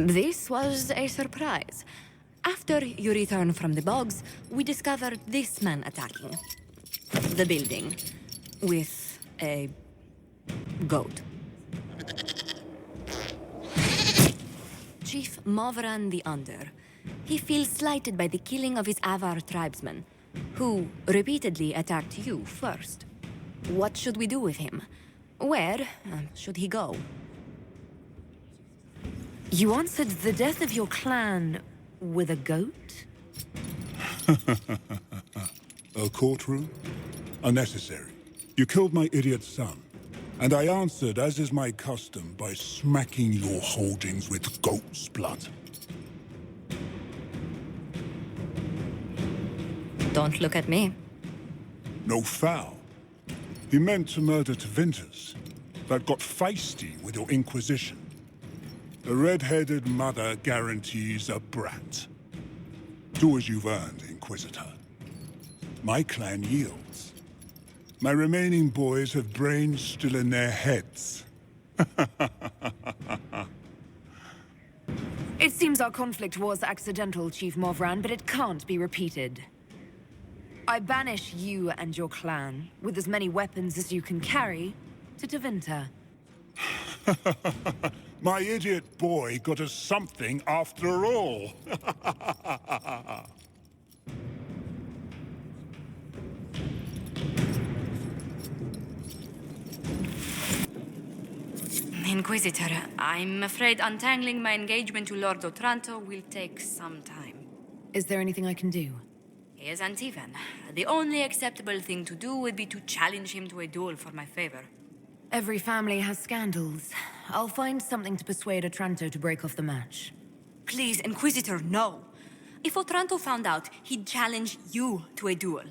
This was a surprise. After you return from the bogs, we discovered this man attacking the building with a goat. Chief Movran the Under. He feels slighted by the killing of his Avar tribesmen, who repeatedly attacked you first. What should we do with him? Where should he go? You answered the death of your clan with a goat? A courtroom? Unnecessary. You killed my idiot son, and I answered, as is my custom, by smacking your holdings with goat's blood. Don't look at me. No foul. He meant to murder Tevinters, but got feisty with your Inquisition. The red-headed mother guarantees a brat. Do as you've earned, Inquisitor. My clan yields. My remaining boys have brains still in their heads. It seems our conflict was accidental, Chief Movran, but it can't be repeated. I banish you and your clan, with as many weapons as you can carry, to Tevinter. My idiot boy got us something after all. Inquisitor, I'm afraid untangling my engagement to Lord Otranto will take some time. Is there anything I can do? He is Antivan. The only acceptable thing to do would be to challenge him to a duel for my favor. Every family has scandals. I'll find something to persuade Otranto to break off the match. Please, Inquisitor, no. If Otranto found out, he'd challenge you to a duel.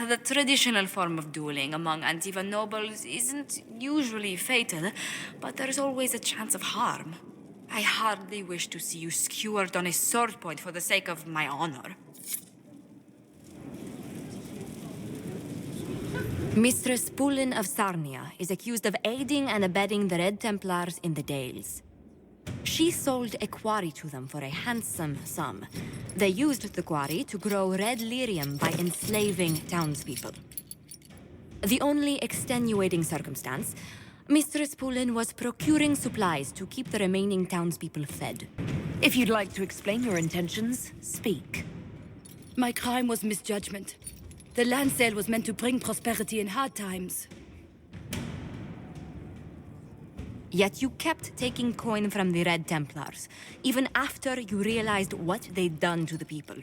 The traditional form of dueling among Antivan nobles isn't usually fatal, but there's always a chance of harm. I hardly wish to see you skewered on a sword point for the sake of my honor. Mistress Pulin of Sarnia is accused of aiding and abetting the Red Templars in the Dales. She sold a quarry to them for a handsome sum. They used the quarry to grow red lyrium by enslaving townspeople. The only extenuating circumstance, Mistress Pulin was procuring supplies to keep the remaining townspeople fed. If you'd like to explain your intentions, speak. My crime was misjudgment. The land sale was meant to bring prosperity in hard times. Yet you kept taking coin from the Red Templars, even after you realized what they'd done to the people.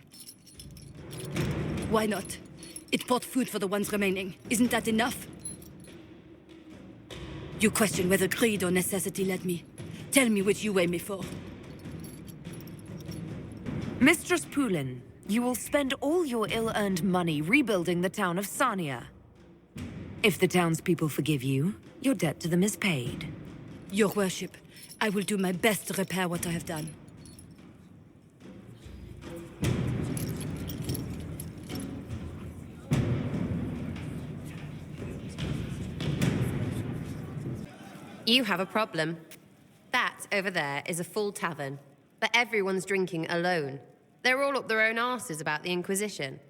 Why not? It bought food for the ones remaining. Isn't that enough? You question whether greed or necessity led me. Tell me which you weigh me for. Mistress Pulin, you will spend all your ill-earned money rebuilding the town of Sarnia. If the townspeople forgive you, your debt to them is paid. Your worship, I will do my best to repair what I have done. You have a problem. That over there is a full tavern, but everyone's drinking alone. They're all up their own arses about the Inquisition.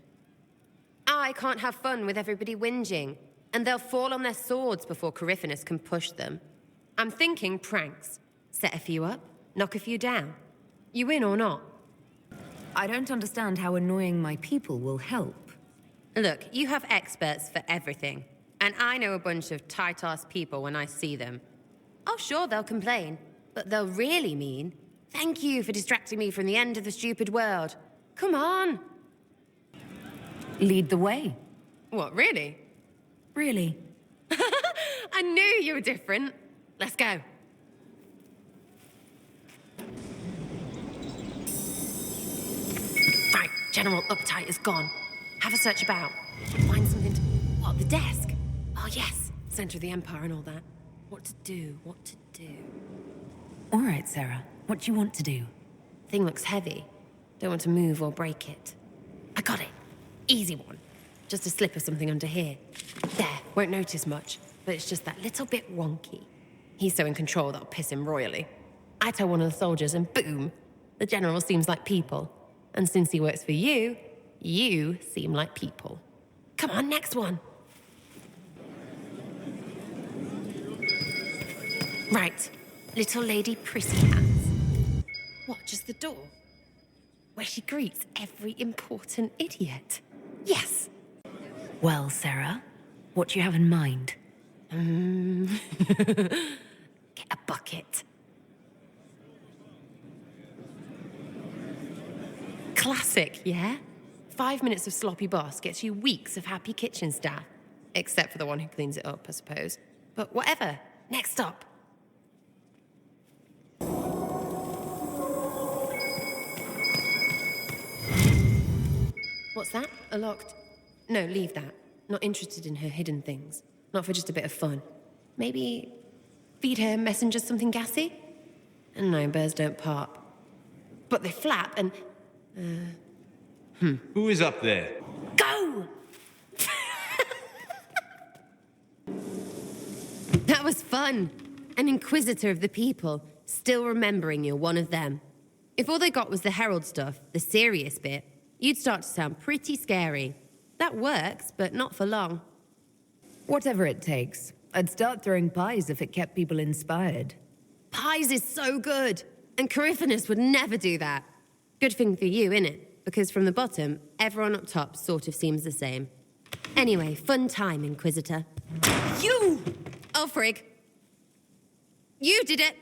I can't have fun with everybody whinging, and they'll fall on their swords before Coryphanus can push them. I'm thinking pranks. Set a few up, knock a few down. You win or not? I don't understand how annoying my people will help. Look, you have experts for everything, and I know a bunch of tight-ass people when I see them. Oh, sure, they'll complain, but they'll really mean, thank you for distracting me from the end of the stupid world. Come on. Lead the way. What, really? Really? I knew you were different. Let's go. Right, General Uptight is gone. Have a search about. Find something to... What, the desk? Oh, yes. Center of the Empire and all that. What to do, what to do. All right, Sarah. What do you want to do? Thing looks heavy. Don't want to move or break it. I got it. Easy one. Just a slip of something under here. There, won't notice much, but it's just that little bit wonky. He's so in control that'll piss him royally. I tell one of the soldiers and boom, the general seems like people. And since he works for you, you seem like people. Come on, next one. Right, little lady Prissy Pants. What, just the door? Where she greets every important idiot. Yes. Well, Sarah, what do you have in mind? Get a bucket. Classic, yeah? 5 minutes of sloppy boss gets you weeks of happy kitchen staff. Except for the one who cleans it up, I suppose. But whatever. Next stop. What's that? A locked... No, leave that. Not interested in her hidden things. Not for just a bit of fun. Maybe feed her messengers something gassy? And no, birds don't pop. But they flap and... Who is up there? Go! That was fun. An inquisitor of the people, still remembering you're one of them. If all they got was the herald stuff, the serious bit, you'd start to sound pretty scary. That works, but not for long. Whatever it takes. I'd start throwing pies if it kept people inspired. Pies is so good, and Coryphanus would never do that. Good thing for you, innit? Because from the bottom, everyone up top sort of seems the same. Anyway, fun time, Inquisitor. You! Oh, frig. You did it!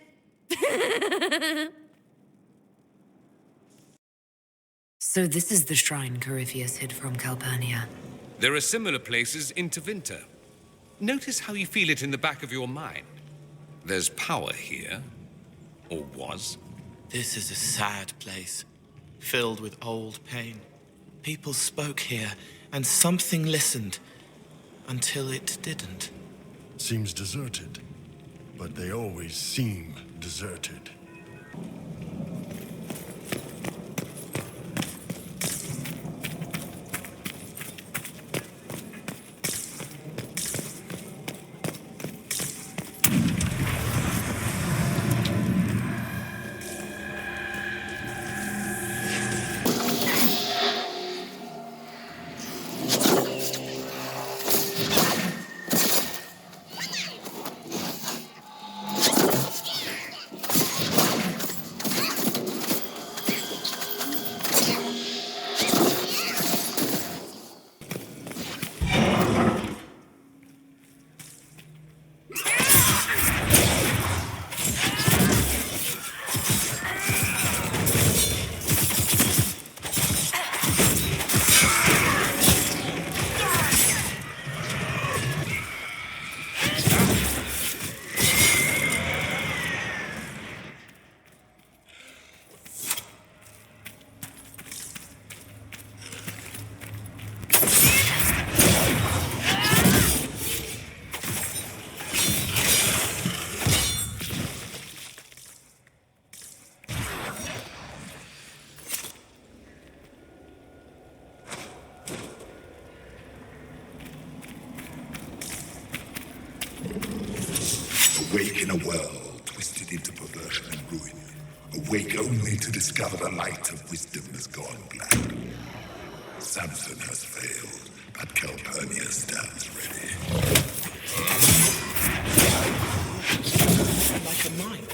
So this is the shrine Corypheus hid from Calpurnia. There are similar places in Tevinter. Notice how you feel it in the back of your mind. There's power here. Or was. This is a sad place, filled with old pain. People spoke here, and something listened, until it didn't. Seems deserted, but they always seem deserted. Awake in a world twisted into perversion and ruin. Awake only to discover the light of wisdom has gone black. Samson has failed, but Calpurnia stands ready. Like a mine.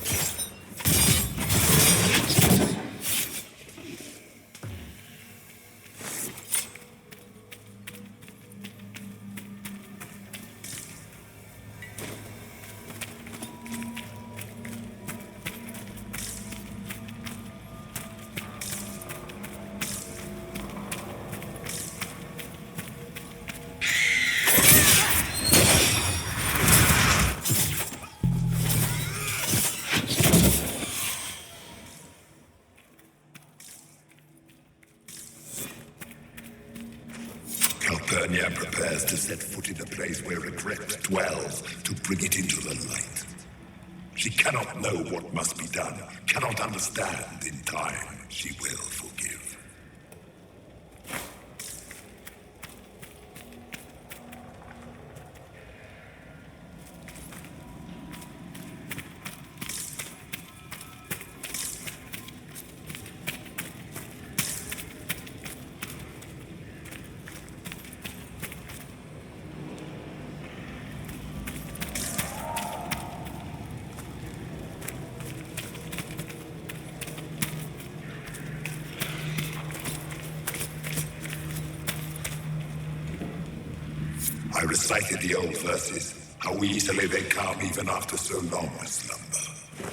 Calpurnia prepares to set foot in the place where regret dwells to bring it into the light. She cannot know what must be done, cannot understand. In time, she will forgive. recited the old verses, how easily they come even after so long a slumber.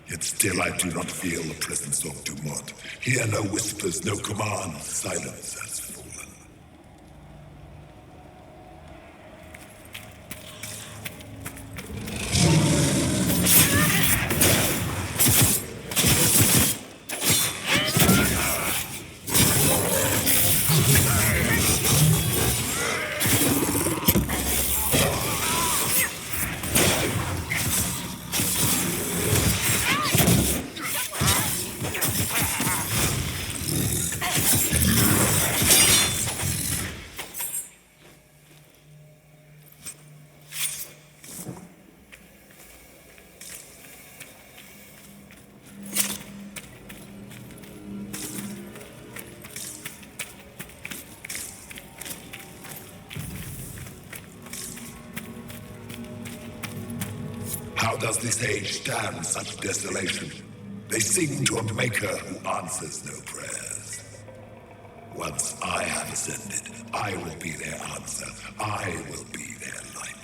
Yet still I do not feel the presence of Dumont. Hear no whispers, no commands, silence has fallen. How does this age stand such desolation? They sing to a maker who answers no prayers. Once I have ascended, I will be their answer. I will be their light.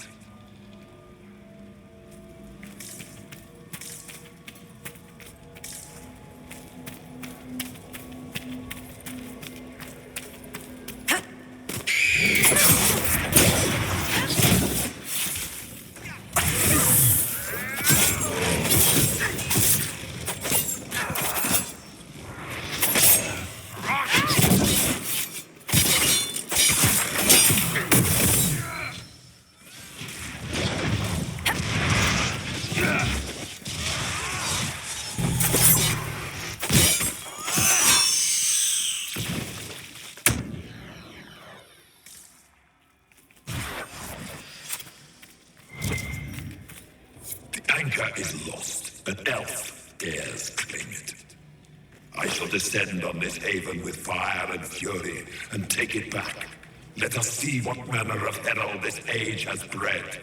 Anchor is lost. An elf dares claim it. I shall descend on this haven with fire and fury and take it back. Let us see what manner of herald this age has bred.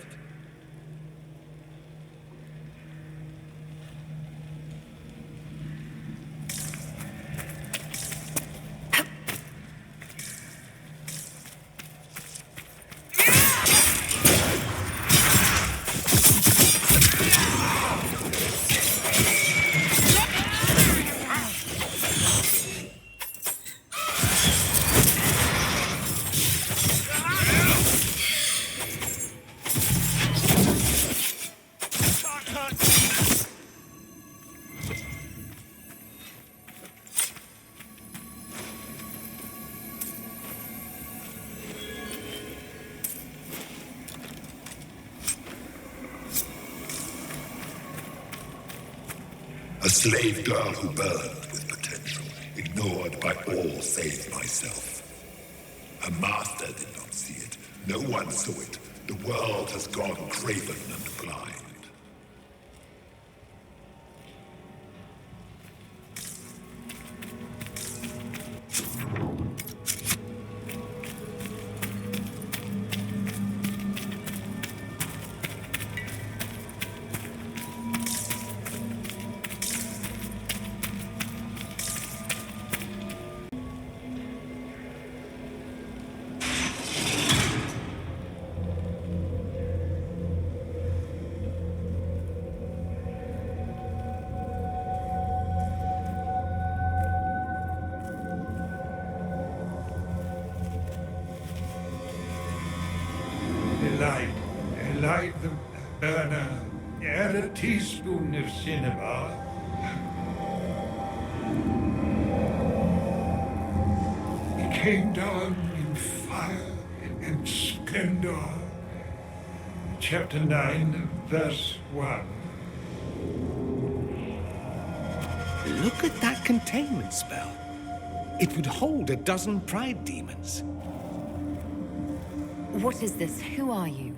A slave girl who burned with potential, ignored by all save myself. Her master did not see it. No one saw it. The world has gone craven and blind. Light the burner, add a teaspoon of cinnabar. He came down in fire and splendor. Chapter 9, verse 1. Look at that containment spell. It would hold a dozen pride demons. What is this? Who are you?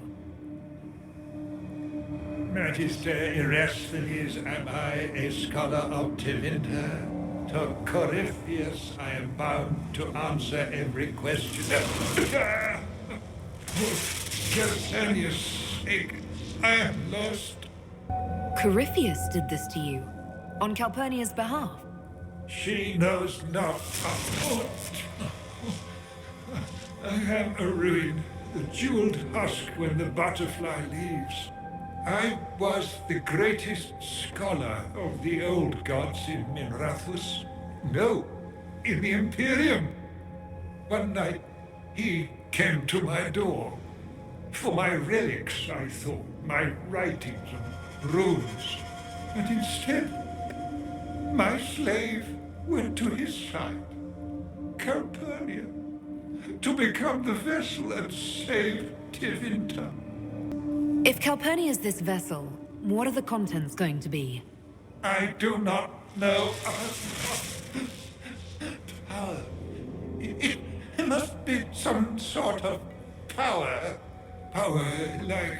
Magister Erasthenes am I, a scholar of Tevinter. To Corypheus I am bound to answer every question. For Calpurnius' sake, I am lost. Corypheus did this to you, on Calpurnia's behalf. She knows not. I am a ruin. the jeweled husk when the butterfly leaves. I was the greatest scholar of the old gods in Minrathus. No, in the Imperium. One night, he came to my door. For my relics, I thought, my writings and runes. And instead, my slave went to his side, Calpurnia, to become the vessel and save Tevinter. If Calpurnia is this vessel, what are the contents going to be? I do not know. Power. It must be some sort of power. Power like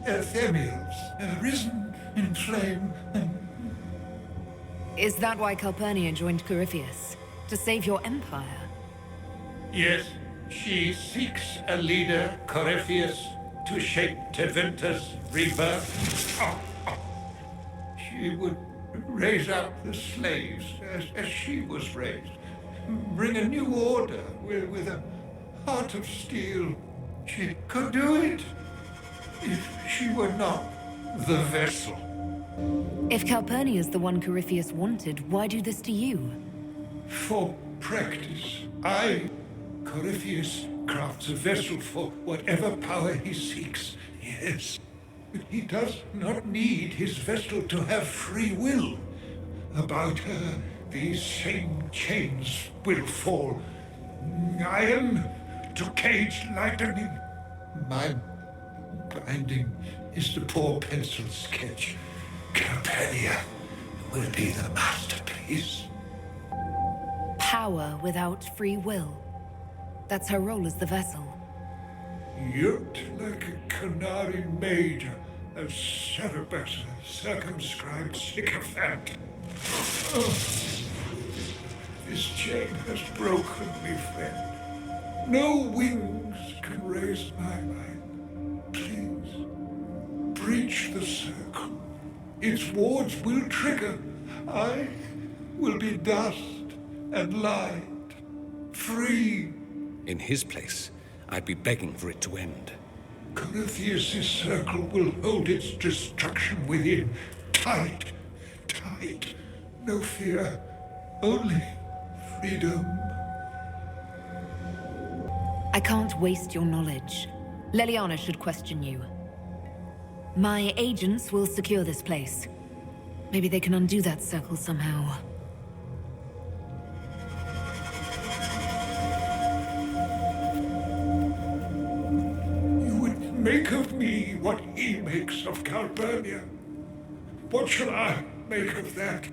Earthemials, risen in flame and... Is that why Calpurnia joined Corypheus? To save your empire? Yes, she seeks a leader, Corypheus, to shape Tevinter's rebirth. She would raise up the slaves as she was raised. Bring a new order with a heart of steel. She could do it if she were not the vessel. If Calpurnia is the one Corypheus wanted, why do this to you? For practice. Corypheus, crafts a vessel for whatever power he seeks. Yes. But he does not need his vessel to have free will. About her, these same chains will fall. Iron to cage lightning. My binding is the poor pencil sketch. Calpurnia will be the masterpiece. Power without free will. That's her role as the vessel. Yoked like a canary mage, a Cerberus, a circumscribed sycophant. Oh, this chain has broken me, friend. No wings can raise my mind. Please, breach the circle. Its wards will trigger. I will be dust and light, free. In his place, I'd be begging for it to end. Corypheus' circle will hold its destruction within. Tight, tight. No fear, only freedom. I can't waste your knowledge. Leliana should question you. My agents will secure this place. Maybe they can undo that circle somehow. Make of me what he makes of Calpurnia. What shall I make of that?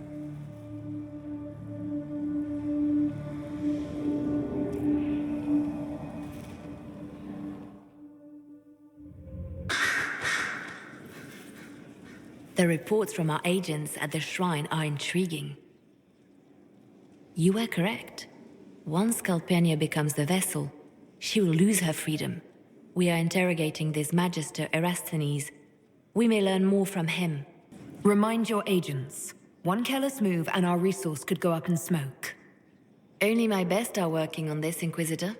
The reports from our agents at the shrine are intriguing. You were correct. Once Calpurnia becomes the vessel, she will lose her freedom. We are interrogating this Magister Erasthenes. We may learn more from him. Remind your agents. One careless move and our resource could go up in smoke. Only my best are working on this, Inquisitor.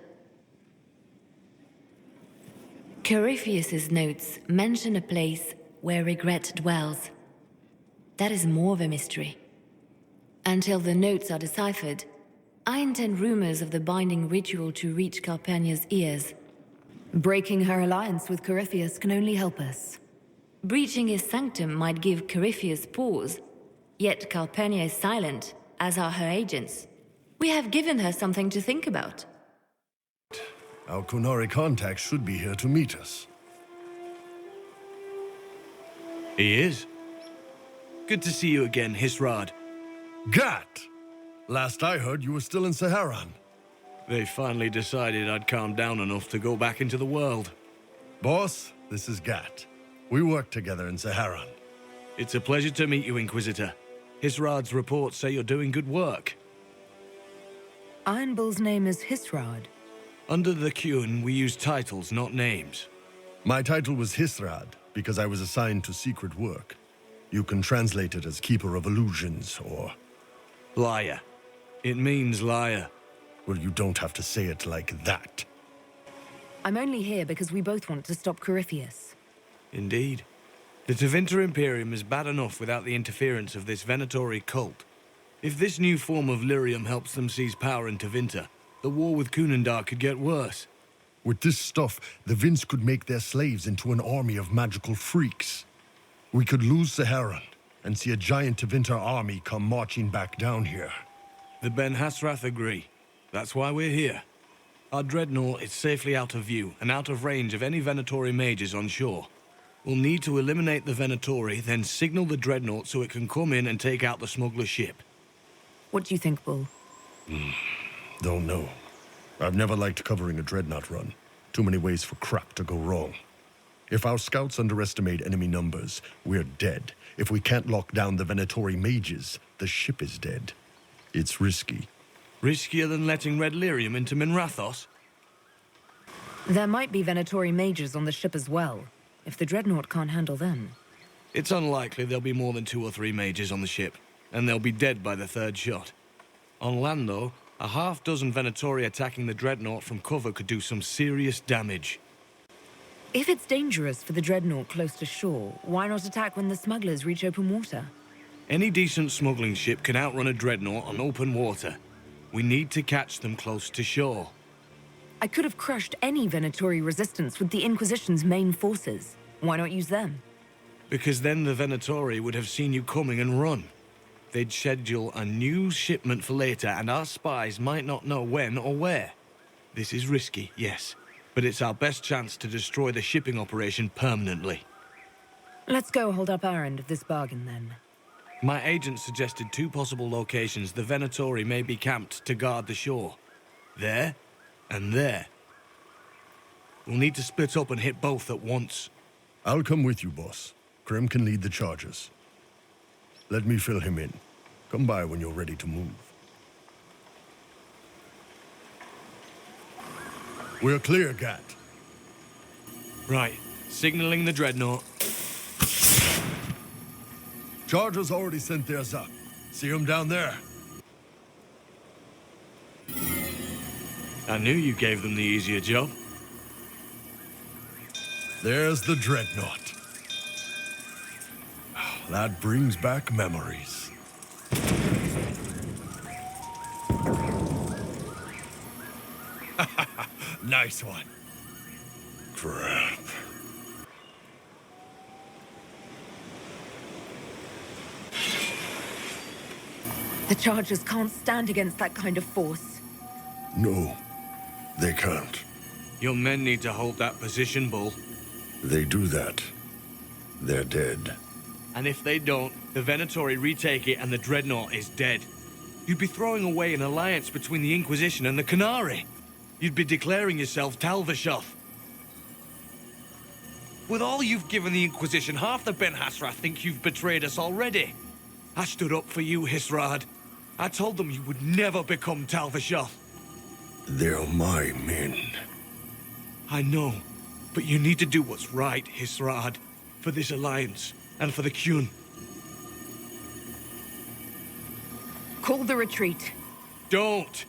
Corypheus's notes mention a place where regret dwells. That is more of a mystery. Until the notes are deciphered, I intend rumors of the binding ritual to reach Calpurnia's ears. Breaking her alliance with Corypheus can only help us. Breaching his sanctum might give Corypheus pause, yet Calpurnia is silent, as are her agents. We have given her something to think about. Our Qunari contact should be here to meet us. He is. Good to see you again, Hisrad. Gat! Last I heard, you were still in Saharan. They finally decided I'd calmed down enough to go back into the world. Boss, this is Gat. We work together in Saharan. It's a pleasure to meet you, Inquisitor. Hisrad's reports say you're doing good work. Iron Bull's name is Hisrad. Under the Qun, we use titles, not names. My title was Hisrad, because I was assigned to secret work. You can translate it as Keeper of Illusions, or... Liar. It means liar. Well, you don't have to say it like that. I'm only here because we both want to stop Corypheus. Indeed. The Tevinter Imperium is bad enough without the interference of this Venatori cult. If this new form of lyrium helps them seize power in Tevinter, the war with Kunendar could get worse. With this stuff, the Vince could make their slaves into an army of magical freaks. We could lose Saharan and see a giant Tevinter army come marching back down here. The Ben Hasrath agree. That's why we're here. Our dreadnought is safely out of view and out of range of any Venatori mages on shore. We'll need to eliminate the Venatori, then signal the dreadnought so it can come in and take out the smuggler ship. What do you think, Bull? Don't know. I've never liked covering a dreadnought run. Too many ways for crap to go wrong. If our scouts underestimate enemy numbers, we're dead. If we can't lock down the Venatori mages, the ship is dead. It's risky. Riskier than letting Red Lyrium into Minrathos? There might be Venatori mages on the ship as well, if the dreadnought can't handle them. It's unlikely there'll be more than 2 or 3 mages on the ship, and they'll be dead by the 3rd shot. On land, though, a half-dozen Venatori attacking the dreadnought from cover could do some serious damage. If it's dangerous for the dreadnought close to shore, why not attack when the smugglers reach open water? Any decent smuggling ship can outrun a dreadnought on open water. We need to catch them close to shore. I could have crushed any Venatori resistance with the Inquisition's main forces. Why not use them? Because then the Venatori would have seen you coming and run. They'd schedule a new shipment for later, and our spies might not know when or where. This is risky, yes, but it's our best chance to destroy the shipping operation permanently. Let's go hold up our end of this bargain, then. My agent suggested 2 possible locations the Venatori may be camped to guard the shore. There and there. We'll need to split up and hit both at once. I'll come with you, boss. Krem can lead the charges. Let me fill him in. Come by when you're ready to move. We're clear, Gat. Right. Signaling the dreadnought. Chargers already sent theirs up. See them down there? I knew you gave them the easier job. There's the dreadnought. That brings back memories. Nice one. Crap. The Chargers can't stand against that kind of force. No, they can't. Your men need to hold that position, Bull. They do that, they're dead. And if they don't, the Venatori retake it and the dreadnought is dead. You'd be throwing away an alliance between the Inquisition and the Canary. You'd be declaring yourself Talvishoth. With all you've given the Inquisition, half the Ben Hasrath think you've betrayed us already. I stood up for you, Hisrad. I told them you would never become Talvishoth. They're my men. I know, but you need to do what's right, Hisrad, for this alliance and for the Qun. Call the retreat. Don't!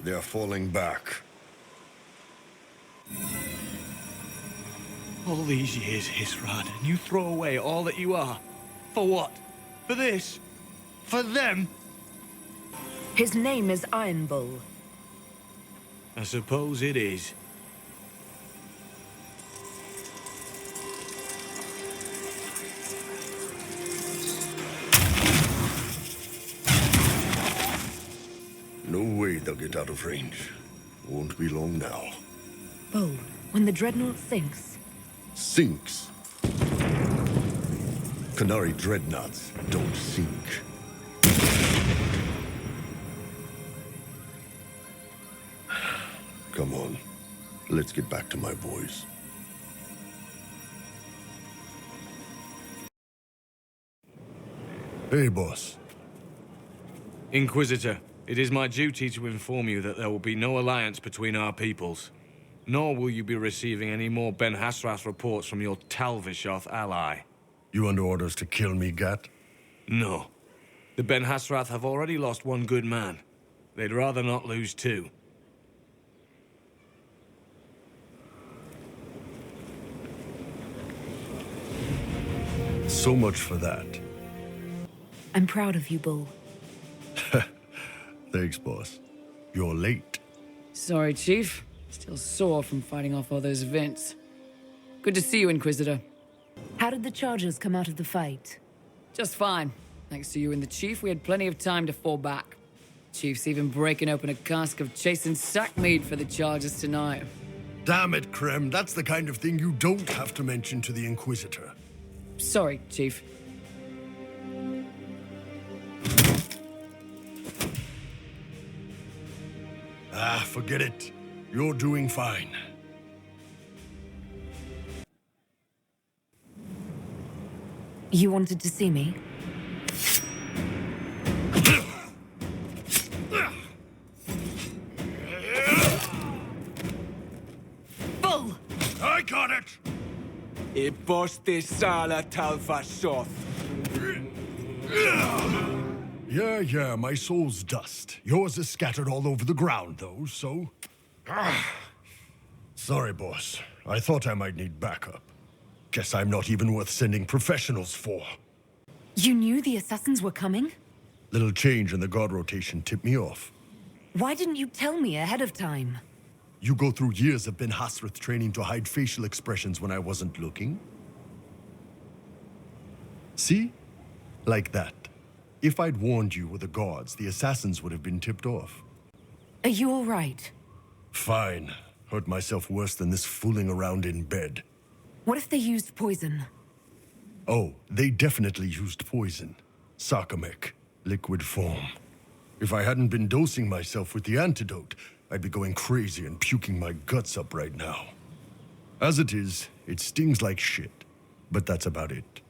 They're falling back. All these years, Hisrad, and you throw away all that you are. For what? For this? For them? His name is Iron Bull. I suppose it is. No way they'll get out of range. Won't be long now. Bull, when the dreadnought sinks... Sinks? Canary dreadnoughts don't sink. Come on, let's get back to my boys. Hey, boss. Inquisitor, it is my duty to inform you that there will be no alliance between our peoples. Nor will you be receiving any more Ben Hasrath reports from your Talvishoth ally. You under orders to kill me, Gat? No. The Ben Hasrath have already lost one good man. They'd rather not lose too. So much for that. I'm proud of you, Bull. Thanks, boss. You're late. Sorry, Chief. Still sore from fighting off all those vents. Good to see you, Inquisitor. How did the Chargers come out of the fight? Just fine. Thanks to you and the Chief, we had plenty of time to fall back. Chief's even breaking open a cask of chasing sack mead for the Chargers tonight. Damn it, Krem. That's the kind of thing you don't have to mention to the Inquisitor. Sorry, Chief. Forget it. You're doing fine. You wanted to see me? Bull! I got it! Iboste sala talvashoth. Yeah, my soul's dust. Yours is scattered all over the ground, though, so... Sorry, boss. I thought I might need backup. Guess I'm not even worth sending professionals for. You knew the assassins were coming? Little change in the guard rotation tipped me off. Why didn't you tell me ahead of time? You go through years of Ben Hasrith training to hide facial expressions when I wasn't looking? See? Like that. If I'd warned you or the guards, the assassins would have been tipped off. Are you all right? Fine. Hurt myself worse than this fooling around in bed. What if they used poison? Oh, they definitely used poison. Sarcomec, liquid form. If I hadn't been dosing myself with the antidote, I'd be going crazy and puking my guts up right now. As it is, it stings like shit. But that's about it.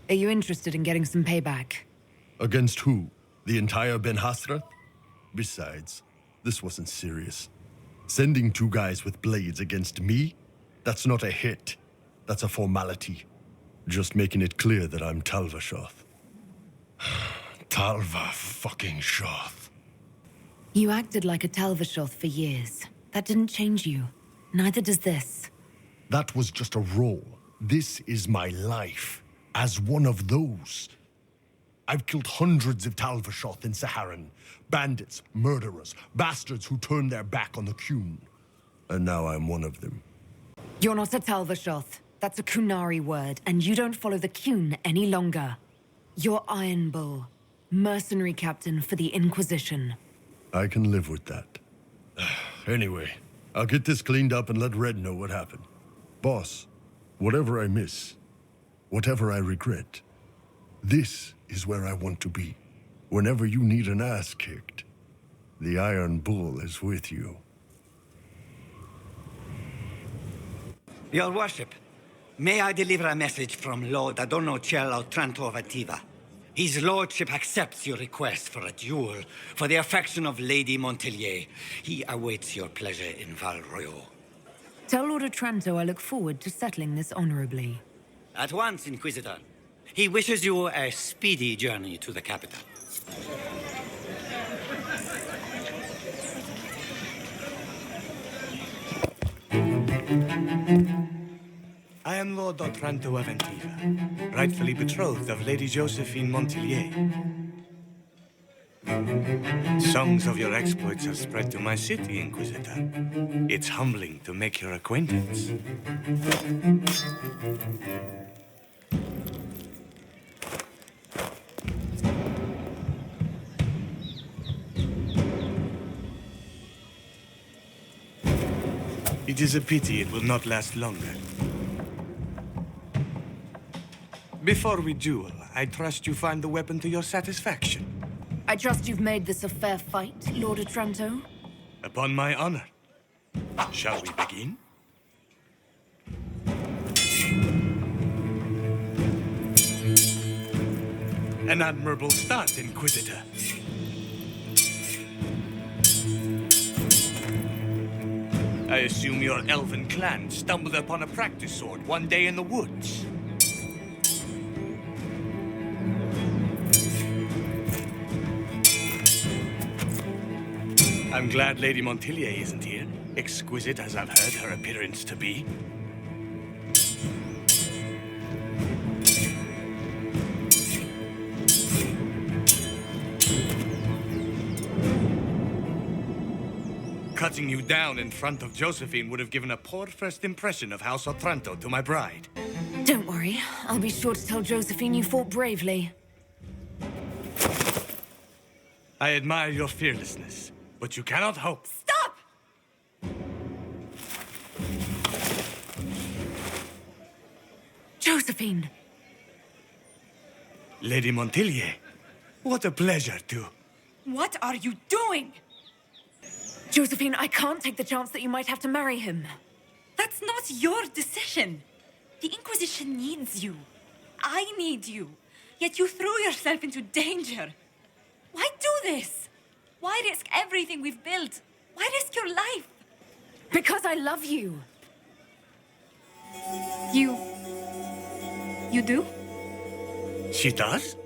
Are you interested in getting some payback? Against who? The entire Ben Hasrith? Besides, this wasn't serious. Sending two guys with blades against me? That's not a hit. That's a formality. Just making it clear that I'm Talvashoth. Talva fucking Shoth. You acted like a Talvashoth for years. That didn't change you. Neither does this. That was just a role. This is my life. As one of those. I've killed hundreds of Talvashoth in Saharan. Bandits, murderers, bastards who turned their back on the Qun. And now I'm one of them. You're not a Talvashoth. That's a Kunari word, and you don't follow the Qun any longer. You're Iron Bull, mercenary captain for the Inquisition. I can live with that. Anyway, I'll get this cleaned up and let Red know what happened. Boss, whatever I miss, whatever I regret, this is where I want to be. Whenever you need an ass kicked, the Iron Bull is with you. Your Worship, may I deliver a message from Lord Adorno Cielo Trantovativa? His Lordship accepts your request for a duel for the affection of Lady Montilyet. He awaits your pleasure in Val Royal. Tell Lord Otranto I look forward to settling this honorably. At once, Inquisitor. He wishes you a speedy journey to the capital. I am Lord Otranto Aventiva, rightfully betrothed of Lady Josephine Montilyet. Songs of your exploits have spread to my city, Inquisitor. It's humbling to make your acquaintance. It is a pity it will not last longer. Before we duel, I trust you find the weapon to your satisfaction. I trust you've made this a fair fight, Lord Otranto? Upon my honor. Shall we begin? An admirable start, Inquisitor. I assume your elven clan stumbled upon a practice sword one day in the woods. I'm glad Lady Montilyet isn't here, exquisite as I've heard her appearance to be. Cutting you down in front of Josephine would have given a poor first impression of House Otranto to my bride. Don't worry. I'll be sure to tell Josephine you fought bravely. I admire your fearlessness, but you cannot hope. Stop! Josephine! Lady Montilyet, what a pleasure to... What are you doing? Josephine, I can't take the chance that you might have to marry him. That's not your decision. The Inquisition needs you. I need you. Yet you threw yourself into danger. Why do this? Why risk everything we've built? Why risk your life? Because I love you. You do? She does?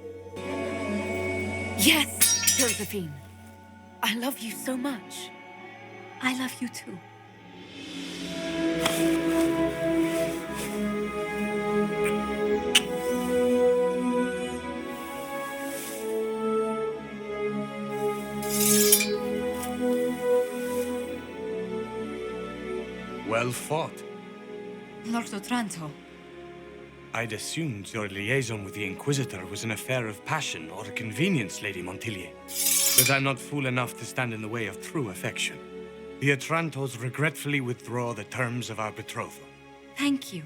Yes, Josephine. I love you so much. I love you too. Well fought. Lord Otranto. I'd assumed your liaison with the Inquisitor was an affair of passion or convenience, Lady Montilyet. But I'm not fool enough to stand in the way of true affection. The Otrantos regretfully withdraw the terms of our betrothal. Thank you.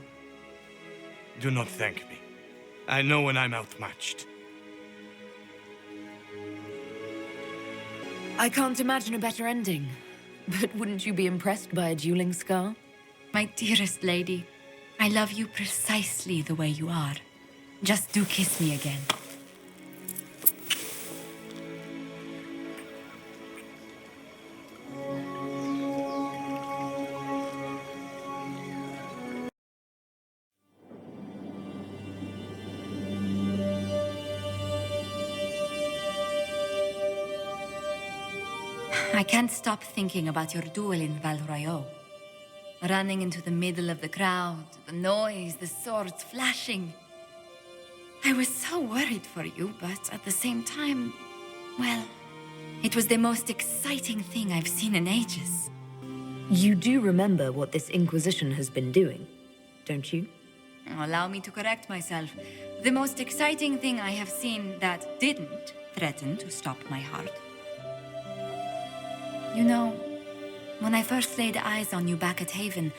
Do not thank me. I know when I'm outmatched. I can't imagine a better ending. But wouldn't you be impressed by a dueling scar? My dearest lady, I love you precisely the way you are. Just do kiss me again. I can't stop thinking about your duel in Val Royeaux. Running into the middle of the crowd, the noise, the swords flashing. I was so worried for you, but at the same time, well, it was the most exciting thing I've seen in ages. You do remember what this Inquisition has been doing, don't you? Allow me to correct myself. The most exciting thing I have seen that didn't threaten to stop my heart. You know, when I first laid eyes on you back at Haven,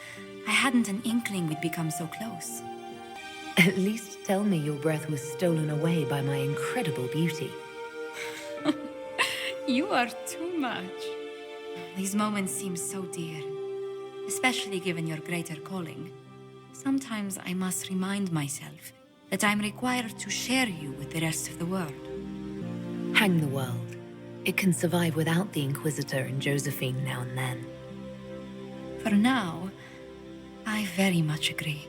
I hadn't an inkling we'd become so close. At least tell me your breath was stolen away by my incredible beauty. You are too much. These moments seem so dear, especially given your greater calling. Sometimes I must remind myself that I'm required to share you with the rest of the world. Hang the world. It can survive without the Inquisitor and Josephine now and then. For now, I very much agree.